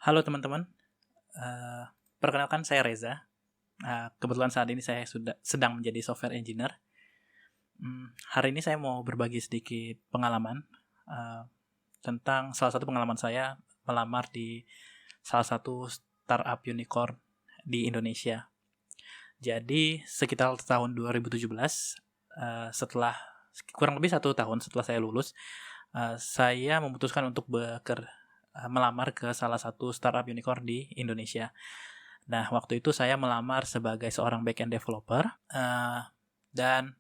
Halo teman-teman, eee, perkenalkan saya Reza. Kebetulan saat ini saya sedang menjadi software engineer. Hari ini saya mau berbagi sedikit pengalaman, eee, tentang salah satu pengalaman saya melamar di salah satu startup unicorn di Indonesia. Jadi sekitar tahun 2017, setelah kurang lebih 1 tahun setelah saya lulus, saya memutuskan untuk melamar ke salah satu startup unicorn di Indonesia. Nah, waktu itu saya melamar sebagai seorang backend developer, dan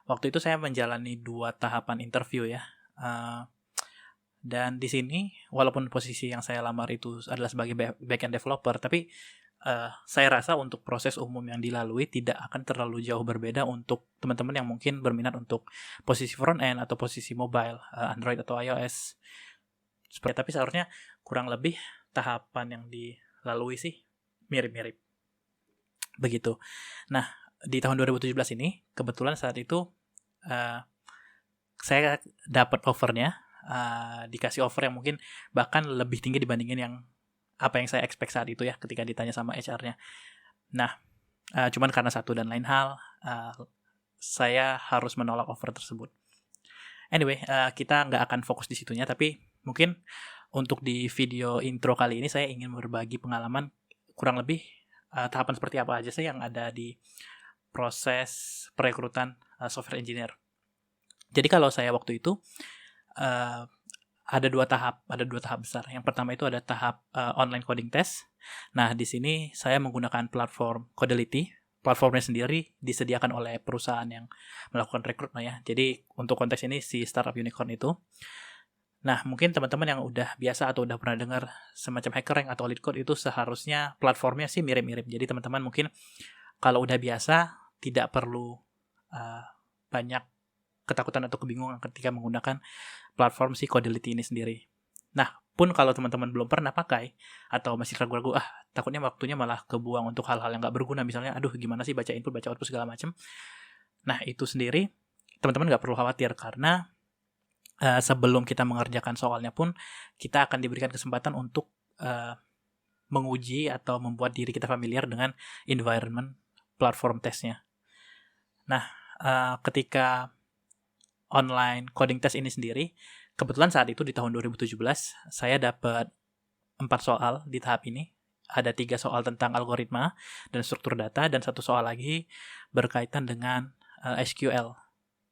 waktu itu saya menjalani 2 tahapan interview ya, eee, dan di sini walaupun posisi yang saya lamar itu adalah sebagai backend developer, tapi, saya rasa untuk proses umum yang dilalui tidak akan terlalu jauh berbeda untuk teman-teman yang mungkin berminat untuk posisi front end atau posisi mobile, Android atau iOS. Tapi seharusnya kurang lebih tahapan yang dilalui sih mirip-mirip, begitu. Nah, di tahun 2017 ini kebetulan saat itu, eee, saya dapat offer-nya, dikasih offer yang mungkin bahkan lebih tinggi dibandingin yang apa yang saya expect saat itu ya ketika ditanya sama HR-nya. Nah, cuman karena satu dan lain hal, saya harus menolak offer tersebut. Anyway, kita nggak akan fokus di situnya, tapi mungkin untuk di video intro kali ini saya ingin berbagi pengalaman kurang lebih, tahapan seperti apa aja sih yang ada di proses perekrutan, software engineer. Jadi kalau saya waktu itu, eee, ada dua tahap besar. Yang pertama itu ada tahap, online coding test. Nah, di sini saya menggunakan platform Codility. Platformnya sendiri disediakan oleh perusahaan yang melakukan rekrutmen ya. Jadi untuk konteks ini si startup unicorn itu. Nah, mungkin teman-teman yang udah biasa atau udah pernah dengar semacam HackerRank atau LeetCode itu seharusnya platformnya sih mirip-mirip. Jadi teman-teman mungkin kalau udah biasa tidak perlu, eee, banyak ketakutan atau kebingungan ketika menggunakan platform si Codility ini sendiri. Nah, pun kalau teman-teman belum pernah pakai atau masih ragu-ragu, takutnya waktunya malah kebuang untuk hal-hal yang nggak berguna, misalnya, aduh gimana sih baca input, baca output segala macam. Nah, itu sendiri teman-teman nggak perlu khawatir karena sebelum kita mengerjakan soalnya pun kita akan diberikan kesempatan untuk menguji atau membuat diri kita familiar dengan environment platform testnya. Nah, ketika online coding test ini sendiri, kebetulan saat itu di tahun 2017 saya dapat 4 soal di tahap ini. Ada 3 soal tentang algoritma dan struktur data, dan 1 soal lagi berkaitan dengan SQL.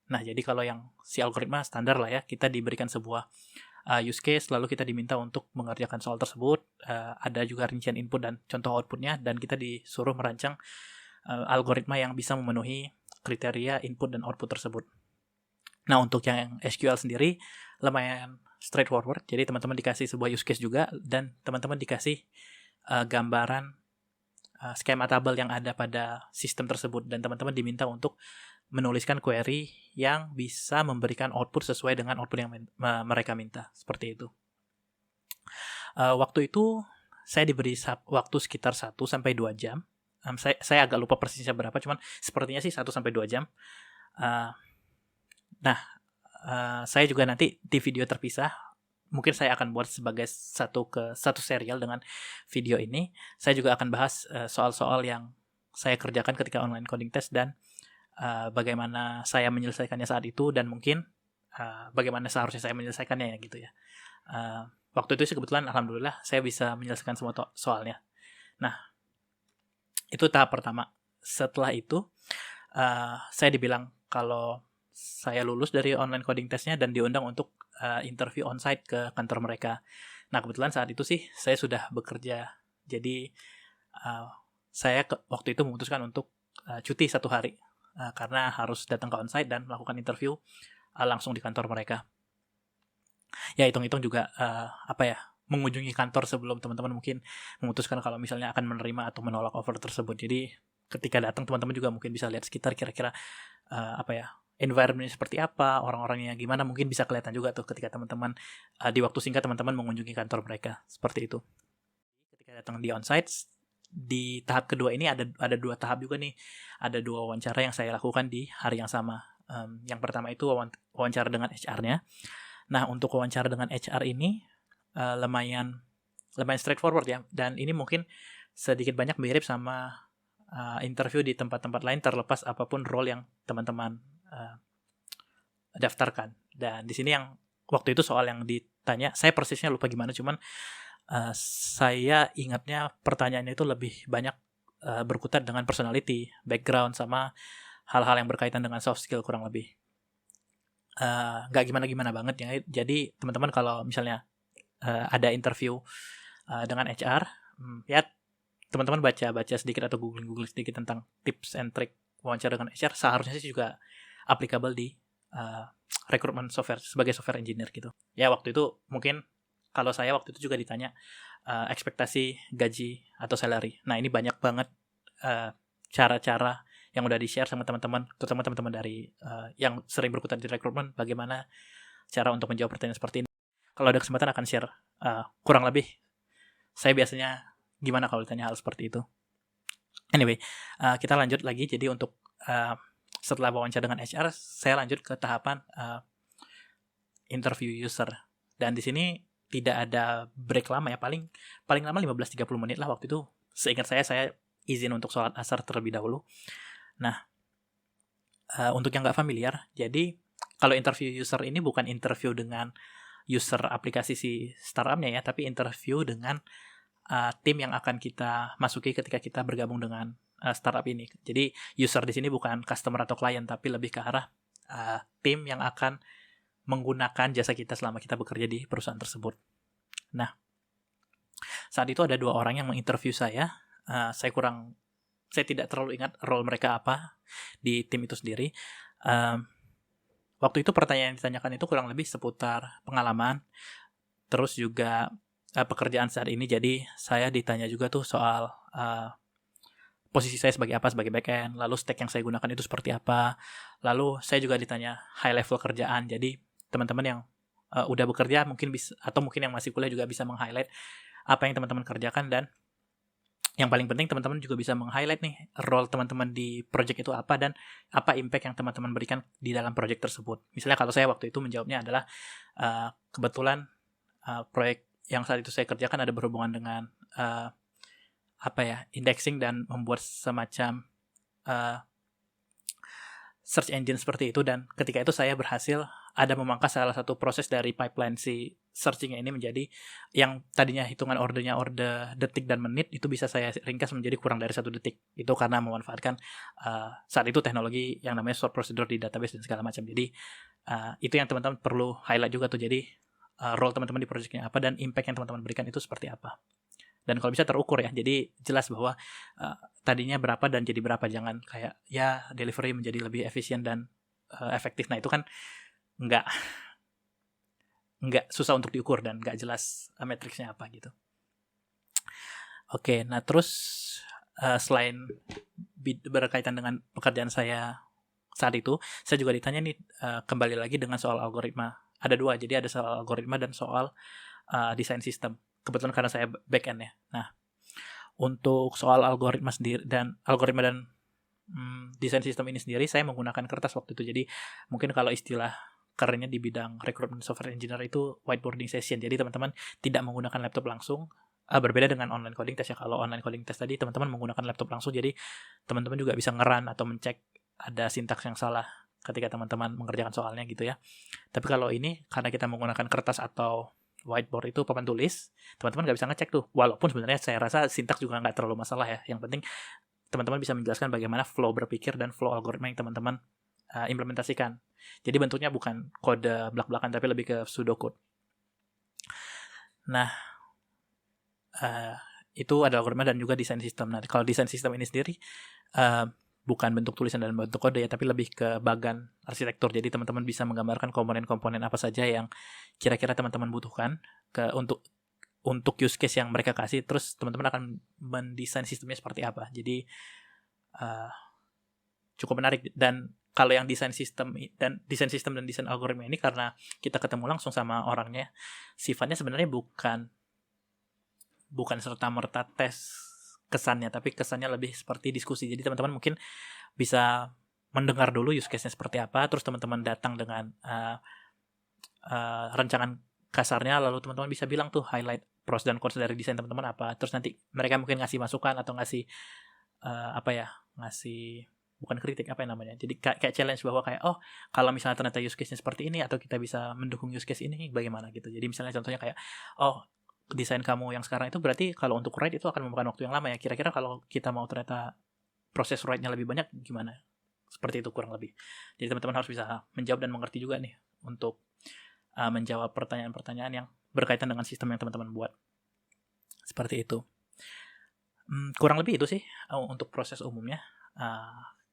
Nah, jadi kalau yang si algoritma standar lah ya, kita diberikan sebuah use case, lalu kita diminta untuk mengerjakan soal tersebut. Ada juga rincian input dan contoh outputnya, dan kita disuruh merancang algoritma yang bisa memenuhi kriteria input dan output tersebut. Nah, untuk yang SQL sendiri lumayan straightforward. Jadi teman-teman dikasih sebuah use case juga, dan teman-teman dikasih gambaran skema tabel yang ada pada sistem tersebut, dan teman-teman diminta untuk menuliskan query yang bisa memberikan output sesuai dengan output yang mereka minta, seperti itu. Waktu itu saya diberi waktu sekitar 1-2 jam. Saya agak lupa persisnya berapa, cuman sepertinya sih 1-2 jam. Nah, saya juga nanti di video terpisah, mungkin saya akan buat sebagai satu serial dengan video ini. Saya juga akan bahas soal-soal yang saya kerjakan ketika online coding test, dan bagaimana saya menyelesaikannya saat itu, dan mungkin bagaimana seharusnya saya menyelesaikannya ya gitu ya. Waktu itu sih kebetulan alhamdulillah saya bisa menyelesaikan semua soalnya. Nah, itu tahap pertama. Setelah itu saya dibilang kalau saya lulus dari online coding testnya dan diundang untuk interview onsite ke kantor mereka. Nah, kebetulan saat itu sih saya sudah bekerja. Jadi saya waktu itu memutuskan untuk cuti 1 hari karena harus datang ke onsite dan melakukan interview langsung di kantor mereka. Ya, hitung-hitung juga mengunjungi kantor sebelum teman-teman mungkin memutuskan kalau misalnya akan menerima atau menolak offer tersebut. Jadi ketika datang teman-teman juga mungkin bisa lihat sekitar kira-kira environment-nya seperti apa, orang-orangnya gimana, mungkin bisa kelihatan juga tuh ketika teman-teman di waktu singkat teman-teman mengunjungi kantor mereka, seperti itu. Ketika datang di onsite, di tahap kedua ini ada 2 tahap juga nih. Ada 2 wawancara yang saya lakukan di hari yang sama. Yang pertama itu wawancara dengan HR-nya. Nah, untuk wawancara dengan HR ini lumayan lumayan straightforward ya. Dan ini mungkin sedikit banyak mirip sama interview di tempat-tempat lain, terlepas apapun role yang teman-teman daftarkan. Dan di sini yang waktu itu soal yang ditanya, saya persisnya lupa gimana, cuman saya ingatnya pertanyaannya itu lebih banyak berkutat dengan personality, background, sama hal-hal yang berkaitan dengan soft skill kurang lebih. Nggak gimana-gimana banget ya. Jadi teman-teman kalau misalnya ada interview dengan HR, ya teman-teman baca sedikit atau googling sedikit tentang tips and trick wawancara dengan HR, seharusnya sih juga applicable di rekrutmen software sebagai software engineer gitu. Ya waktu itu mungkin kalau saya waktu itu juga ditanya ekspektasi gaji atau salary. Nah ini banyak banget cara-cara yang udah di-share sama teman-teman, terutama teman-teman dari yang sering berkutat di rekrutmen, bagaimana cara untuk menjawab pertanyaan seperti ini. Kalau ada kesempatan akan share kurang lebih saya biasanya gimana kalau ditanya hal seperti itu. Anyway, kita lanjut lagi. Jadi untuk setelah wawancara dengan HR, saya lanjut ke tahapan interview user. Dan di sini tidak ada break lama ya, paling lama 15-30 menit lah waktu itu. Seingat saya izin untuk sholat asar terlebih dahulu. Nah, untuk yang nggak familiar, jadi kalau interview user ini bukan interview dengan user aplikasi si startupnya ya, tapi interview dengan tim yang akan kita masuki ketika kita bergabung dengan startup ini. Jadi user di sini bukan customer atau klien, tapi lebih ke arah tim yang akan menggunakan jasa kita selama kita bekerja di perusahaan tersebut. Nah, saat itu ada 2 orang yang menginterview saya. Saya tidak terlalu ingat role mereka apa di tim itu sendiri. Waktu itu pertanyaan yang ditanyakan itu kurang lebih seputar pengalaman, terus juga pekerjaan saat ini. Jadi saya ditanya juga tuh soal posisi saya sebagai apa, sebagai backend, lalu stack yang saya gunakan itu seperti apa. Lalu saya juga ditanya high level kerjaan. Jadi teman-teman yang udah bekerja mungkin bisa, atau mungkin yang masih kuliah juga bisa meng-highlight apa yang teman-teman kerjakan, dan yang paling penting teman-teman juga bisa meng-highlight nih role teman-teman di project itu apa dan apa impact yang teman-teman berikan di dalam project tersebut. Misalnya kalau saya waktu itu menjawabnya adalah kebetulan proyek yang saat itu saya kerjakan ada berhubungan dengan indexing dan membuat semacam search engine seperti itu, dan ketika itu saya berhasil ada memangkas salah satu proses dari pipeline si searching-nya ini menjadi yang tadinya hitungan order detik dan menit, itu bisa saya ringkas menjadi kurang dari 1 detik. Itu karena memanfaatkan saat itu teknologi yang namanya stored procedure di database dan segala macam. Jadi itu yang teman-teman perlu highlight juga tuh. Jadi role teman-teman di project-nya apa dan impact yang teman-teman berikan itu seperti apa. Dan kalau bisa terukur ya, jadi jelas bahwa tadinya berapa dan jadi berapa. Jangan kayak ya delivery menjadi lebih efisien dan efektif. Nah itu kan nggak susah untuk diukur dan nggak jelas matriksnya apa gitu. Oke, nah terus selain berkaitan dengan pekerjaan saya saat itu, saya juga ditanya nih kembali lagi dengan soal algoritma. Ada 2, jadi ada soal algoritma dan soal desain sistem. Kebetulan karena saya back-end ya. Nah, untuk soal algoritma sendiri dan desain sistem ini sendiri, saya menggunakan kertas waktu itu. Jadi mungkin kalau istilah kerennya di bidang rekrutmen software engineer itu whiteboarding session. Jadi teman-teman tidak menggunakan laptop langsung. Berbeda dengan online coding test ya. Kalau online coding test tadi teman-teman menggunakan laptop langsung, jadi teman-teman juga bisa nge-run atau mencek ada sintaks yang salah ketika teman-teman mengerjakan soalnya gitu ya. Tapi kalau ini karena kita menggunakan kertas atau whiteboard itu papan tulis, teman-teman nggak bisa ngecek tuh. Walaupun sebenarnya saya rasa sintaks juga nggak terlalu masalah ya. Yang penting teman-teman bisa menjelaskan bagaimana flow berpikir dan flow algoritma yang teman-teman implementasikan. Jadi bentuknya bukan kode blak-blakan tapi lebih ke pseudocode. Nah, itu ada algoritma dan juga desain sistem. Nah, kalau desain sistem ini sendiri bukan bentuk tulisan dan bentuk kode ya, tapi lebih ke bagan arsitektur. Jadi teman-teman bisa menggambarkan komponen-komponen apa saja yang kira-kira teman-teman butuhkan untuk use case yang mereka kasih. Terus teman-teman akan mendesain sistemnya seperti apa. Jadi cukup menarik. Dan kalau yang desain sistem dan desain algoritma ini, karena kita ketemu langsung sama orangnya, sifatnya sebenarnya bukan serta-merta tes kesannya, tapi kesannya lebih seperti diskusi. Jadi teman-teman mungkin bisa mendengar dulu use case-nya seperti apa, terus teman-teman datang dengan rancangan kasarnya, lalu teman-teman bisa bilang tuh highlight pros dan cons dari desain teman-teman apa, terus nanti mereka mungkin ngasih masukan atau ngasih ngasih bukan kritik, apa yang namanya, jadi kayak challenge bahwa kayak, oh kalau misalnya ternyata use case-nya seperti ini atau kita bisa mendukung use case ini bagaimana gitu. Jadi misalnya contohnya kayak, oh desain kamu yang sekarang itu berarti kalau untuk write itu akan memakan waktu yang lama ya, kira-kira kalau kita mau ternyata proses write-nya lebih banyak gimana, seperti itu kurang lebih. Jadi teman-teman harus bisa menjawab dan mengerti juga nih untuk menjawab pertanyaan-pertanyaan yang berkaitan dengan sistem yang teman-teman buat, seperti itu. Kurang lebih itu sih untuk proses umumnya.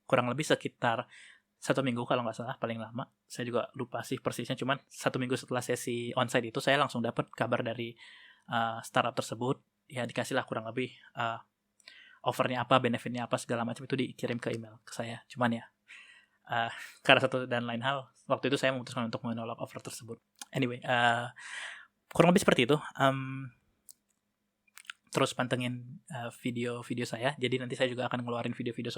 Kurang lebih sekitar 1 minggu kalau nggak salah paling lama. Saya juga lupa sih persisnya, cuman 1 minggu setelah sesi onsite itu saya langsung dapat kabar dari startup tersebut. Ya dikasih lah kurang lebih offernya apa, benefitnya apa, segala macam itu dikirim ke email ke saya. Cuman ya karena satu dan lain hal, waktu itu saya memutuskan untuk menolak offer tersebut. Anyway, kurang lebih seperti itu. Terus pantengin video-video saya. Jadi nanti saya juga akan ngeluarin video-video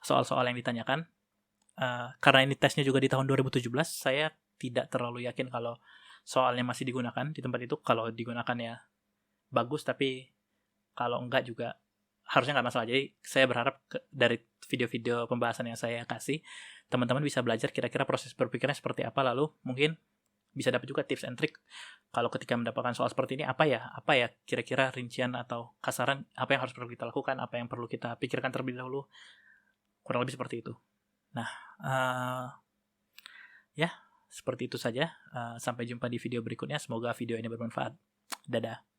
soal-soal yang ditanyakan. Karena ini tesnya juga di tahun 2017, saya tidak terlalu yakin kalau soalnya masih digunakan di tempat itu. Kalau digunakan ya bagus, tapi kalau enggak juga harusnya nggak masalah. Jadi saya berharap dari video-video pembahasan yang saya kasih, teman-teman bisa belajar kira-kira proses berpikirnya seperti apa, lalu mungkin bisa dapat juga tips and trick kalau ketika mendapatkan soal seperti ini, apa ya kira-kira rincian atau kasaran apa yang harus perlu kita lakukan, apa yang perlu kita pikirkan terlebih dahulu, kurang lebih seperti itu. Nah, ya seperti itu saja. Sampai jumpa di video berikutnya. Semoga video ini bermanfaat. Dadah.